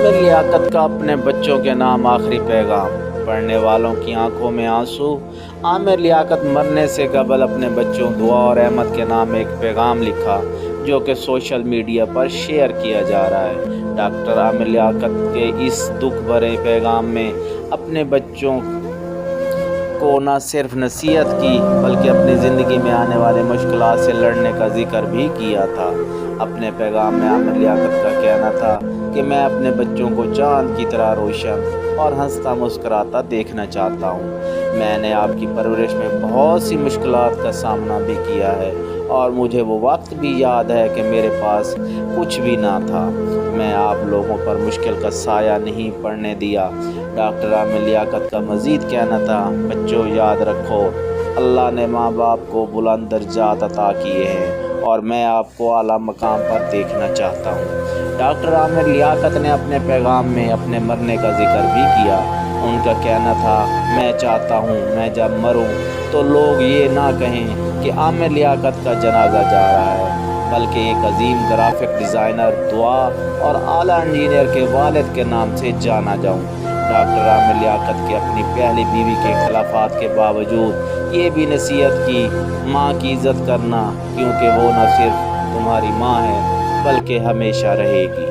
आमिर लियाकत का अपने बच्चों के नाम आखिरी पैगाम। पढ़ने वालों की आंखों में आंसू। आमिर लियाकत मरने से कबल अपने बच्चों दुआ और अहमद के नाम एक पैगाम लिखा, जो कि सोशल मीडिया पर शेयर किया जा रहा है। डॉक्टर आमिर लियाकत के इस दुख भरे पैगाम में अपने बच्चों को न सिर्फ नसीहत की, बल्कि अपनी ज़िंदगी में आने वाले मुश्किलात से लड़ने का जिक्र भी किया था। अपने पैगाम में आमिर लियाकत का कहना था कि मैं अपने बच्चों को चाँद की तरह रोशन और हंसता मुस्कराता देखना चाहता हूँ। मैंने आपकी परवरिश में बहुत सी मुश्किलात का सामना भी किया है और मुझे वो वक्त भी याद है कि मेरे पास कुछ भी ना था। मैं आप लोगों पर मुश्किल का साया नहीं पड़ने दिया। डॉक्टर आमिर लियाकत का मज़ीद कहना था, बच्चों याद रखो, अल्लाह ने माँ बाप को बुलंद दर्जात अता किए हैं और मैं आपको आला मकाम पर देखना चाहता हूँ। डॉक्टर आमिर लियाकत ने अपने पैगाम में अपने मरने का जिक्र भी किया। उनका कहना था, मैं चाहता हूँ मैं जब मरूँ तो लोग ये ना कहें कि आमिर लियाकत का जनाजा जा रहा है, बल्कि एक अजीम ग्राफिक डिज़ाइनर, दुआ और आला इंजीनियर के वालिद के नाम से जाना जाऊँ। डॉक्टर आमिर लियाकत की अपनी पहली बीवी के इख्तिलाफ़ात के बावजूद ये भी नसीहत की, माँ की इज़्ज़त करना, क्योंकि वो न सिर्फ तुम्हारी माँ है बल्कि हमेशा रहेगी।